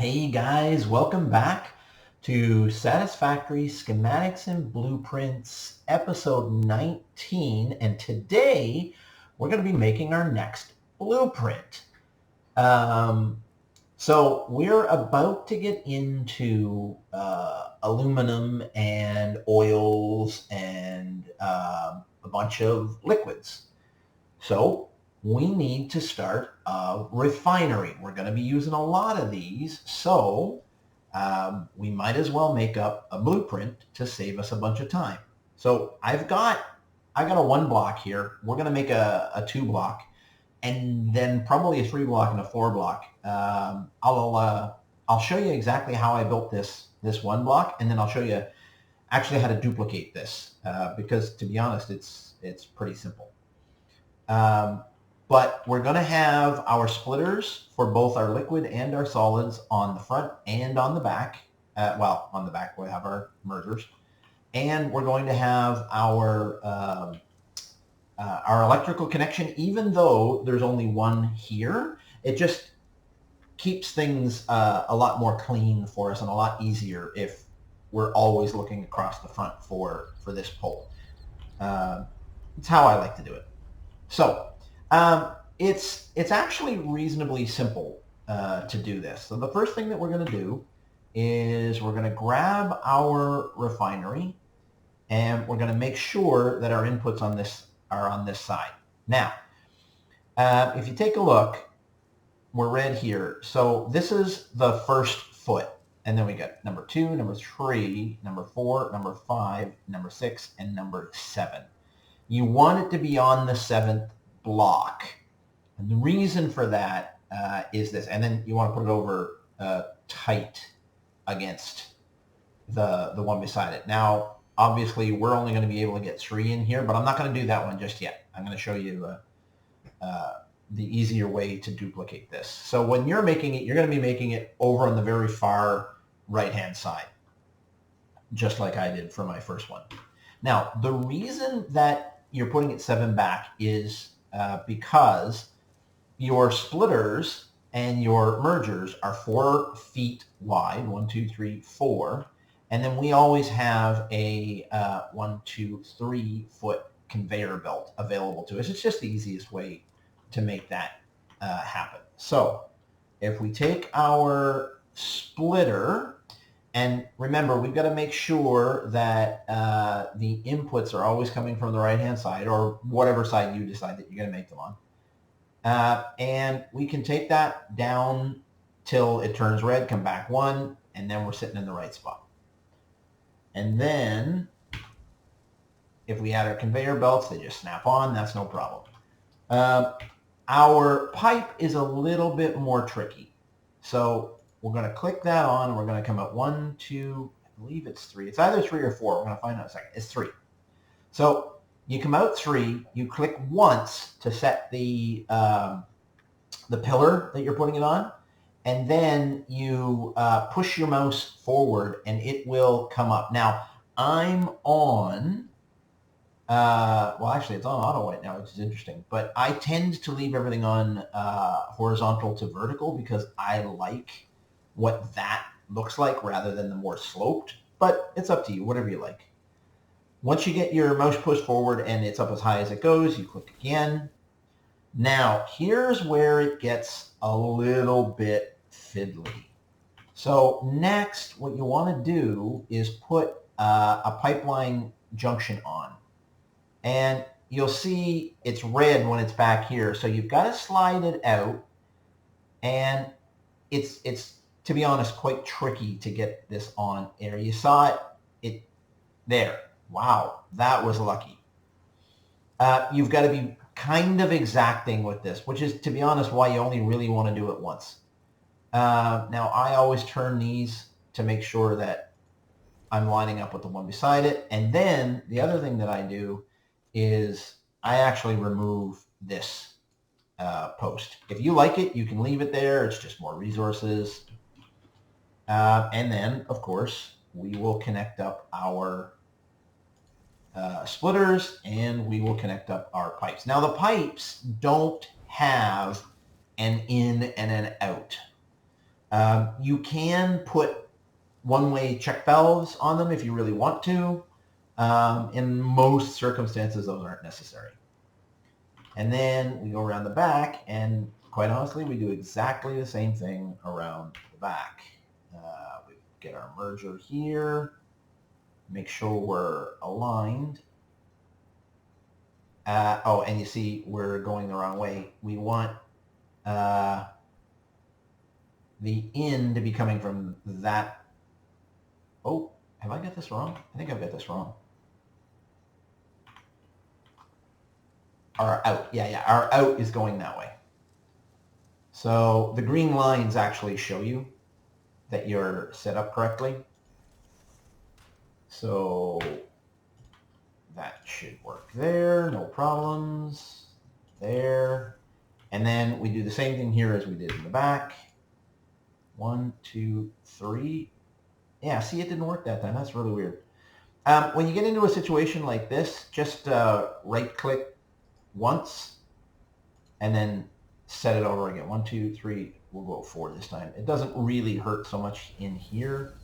Hey guys, welcome back to Satisfactory Schematics and Blueprints episode 19, and today we're going to be making our next blueprint. So we're about to get into aluminum and oils and a bunch of liquids. So we need to start a refinery. We're going to be using a lot of these, so we might as well make up a blueprint to save us a bunch of time. So I got a 1 block here. We're going to make a 2 block, and then probably a 3 block and a 4 block. I'll show you exactly how I built this 1 block, and then I'll show you actually how to duplicate this because, to be honest, it's pretty simple. But we're going to have our splitters for both our liquid and our solids on the front and on the back. On the back we'll have our mergers. And we're going to have our electrical connection, even though there's only one here. It just keeps things a lot more clean for us and a lot easier if we're always looking across the front for this pole. It's how I like to do it. So it's actually reasonably simple to do this. So the first thing that we're going to do is we're going to grab our refinery and we're going to make sure that our inputs are on this side. Now, if you take a look, we're red here. So this is the first foot. And then we got number 2, number 3, number 4, number 5, number 6, and number 7. You want it to be on the 7th block. And the reason for that is this. And then you want to put it over tight against the one beside it. Now, obviously, we're only going to be able to get 3 in here, but I'm not going to do that one just yet. I'm going to show you the easier way to duplicate this. So when you're making it, you're going to be making it over on the very far right-hand side, just like I did for my first one. Now, the reason that you're putting it 7 back is because your splitters and your mergers are 4 feet wide, 1, 2, 3, 4, and then we always have a 1, 2, 3 foot conveyor belt available to us. It's just the easiest way to make that happen. So if we take our splitter, and remember, we've got to make sure that the inputs are always coming from the right-hand side, or whatever side you decide that you're going to make them on. And we can take that down till it turns red, come back 1, and then we're sitting in the right spot. And then if we add our conveyor belts, they just snap on. That's no problem. Our pipe is a little bit more tricky. So we're going to click that on, and we're going to come at 1, 2, I believe it's 3. It's either 3 or 4. We're going to find out in a second. It's 3. So you come out 3, you click once to set the pillar that you're putting it on, and then you push your mouse forward and it will come up. Now, I'm on, actually it's on auto right now, which is interesting, but I tend to leave everything on horizontal to vertical because I like what that looks like rather than the more sloped, but it's up to you, whatever you like. Once you get your mouse pushed forward and it's up as high as it goes, you click again. Now, here's where it gets a little bit fiddly. So next, what you want to do is put a pipeline junction on. And you'll see it's red when it's back here. So you've got to slide it out. And it's to be honest, quite tricky to get this on air. You saw it there. Wow, that was lucky. You've got to be kind of exacting with this, which is, to be honest, why you only really want to do it once. Now, I always turn these to make sure that I'm lining up with the one beside it. And then the other thing that I do is I actually remove this post. If you like it, you can leave it there. It's just more resources. And then, of course, we will connect up our splitters, and we will connect up our pipes. Now, the pipes don't have an in and an out. You can put one-way check valves on them if you really want to. In most circumstances, those aren't necessary. And then we go around the back, and quite honestly, we do exactly the same thing around the back. We get our merger here, make sure we're aligned. Oh, and you see we're going the wrong way. We want the in to be coming from that. Oh, have I got this wrong? I think I've got this wrong. Our out, yeah, our out is going that way. So the green lines actually show you that you're set up correctly. So that should work there, no problems. There. And then we do the same thing here as we did in the back. 1, 2, 3. Yeah, see, it didn't work that time. That's really weird. When you get into a situation like this, just right-click once and then set it over again. 1, 2, 3. We'll go 4 this time. It doesn't really hurt so much in here.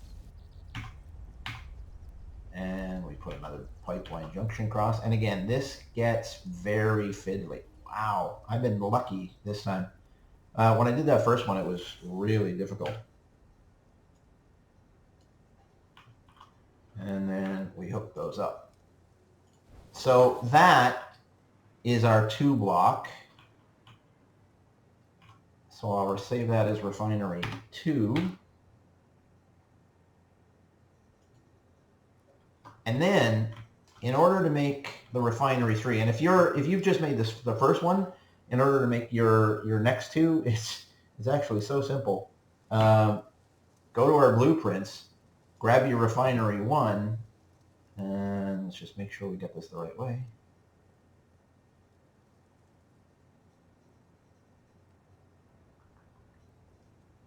And we put another pipeline junction cross. And again, this gets very fiddly. Wow, I've been lucky this time. When I did that first one, it was really difficult. And then we hook those up. So that is our 2 block. So I'll save that as Refinery 2. And then, in order to make the Refinery 3, and if you've just made this the first one, in order to make your next 2, it's actually so simple. Go to our blueprints, grab your Refinery 1, and let's just make sure we get this the right way.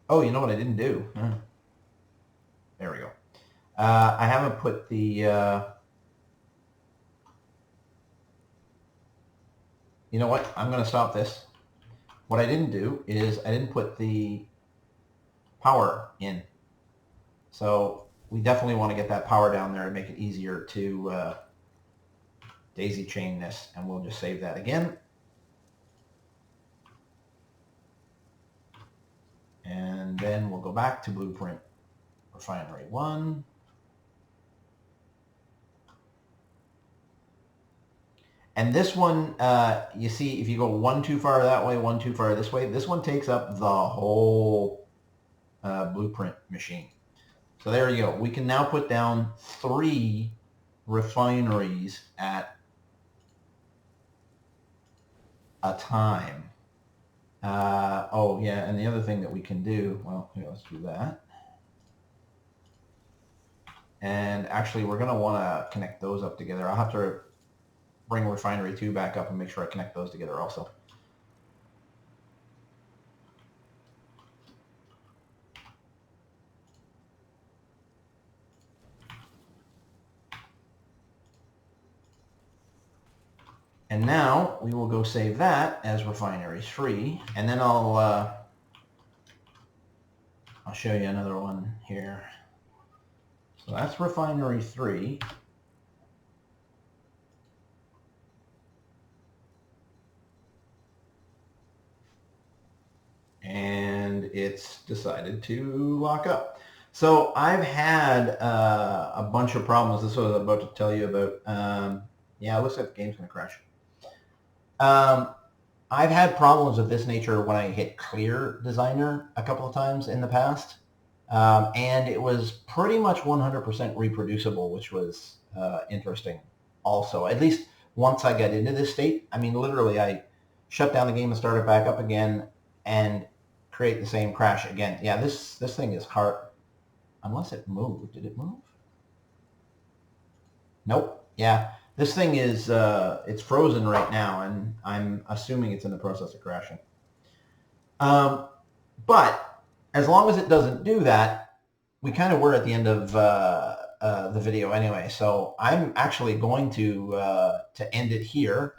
Oh, you know what I didn't do? There we go. I haven't put the you know what? I'm going to stop this. What I didn't do is I didn't put the power in. So we definitely want to get that power down there to make it easier to daisy chain this, and we'll just save that again. And then we'll go back to Blueprint Refinery 1. And this one, you see, if you go 1 too far that way, 1 too far this way, this one takes up the whole blueprint machine. So there you go. We can now put down 3 refineries at a time. Oh, yeah, and the other thing that we can do, well, here, let's do that. And actually, we're going to want to connect those up together. I'll have to bring Refinery 2 back up and make sure I connect those together also. And now we will go save that as Refinery 3, and then I'll show you another one here. So that's Refinery 3. And it's decided to lock up. So I've had a bunch of problems. This is what I was about to tell you about. Yeah, it looks like the game's going to crash. I've had problems of this nature when I hit Clear Designer a couple of times in the past. And it was pretty much 100% reproducible, which was interesting also. At least once I got into this state, I mean, literally I shut down the game and started back up again and create the same crash again. Yeah, this thing is hard. Unless it moved. Did it move? Nope. Yeah, this thing is, it's frozen right now, and I'm assuming it's in the process of crashing. But as long as it doesn't do that, we kind of were at the end of the video anyway. So I'm actually going to end it here,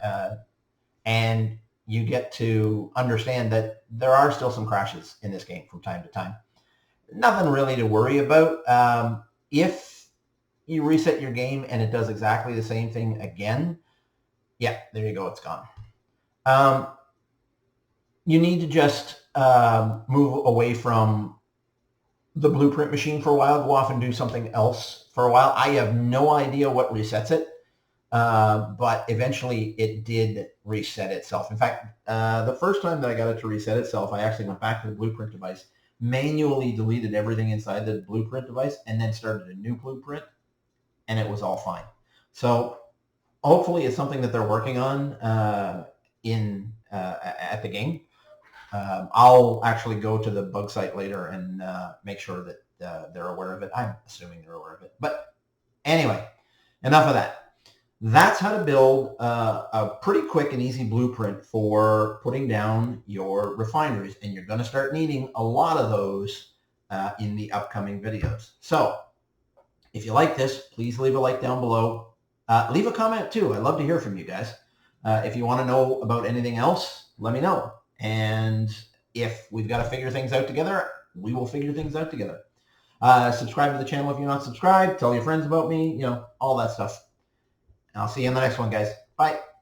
and you get to understand that there are still some crashes in this game from time to time. nothing really to worry about. If you reset your game and it does exactly the same thing again, yeah, there you go, it's gone. You need to just move away from the blueprint machine for a while, go off and do something else for a while. I have no idea what resets it, but eventually it did reset itself. In fact, the first time that I got it to reset itself, I actually went back to the blueprint device, manually deleted everything inside the blueprint device, and then started a new blueprint, and it was all fine. So hopefully it's something that they're working on at the game. I'll actually go to the bug site later and make sure that they're aware of it. I'm assuming they're aware of it. But anyway, enough of that. That's how to build a pretty quick and easy blueprint for putting down your refineries. And you're going to start needing a lot of those in the upcoming videos. So if you like this, please leave a like down below. Leave a comment too. I'd love to hear from you guys. If you want to know about anything else, let me know. And if we've got to figure things out together, we will figure things out together. Subscribe to the channel if you're not subscribed. Tell your friends about me, all that stuff. And I'll see you in the next one, guys. Bye.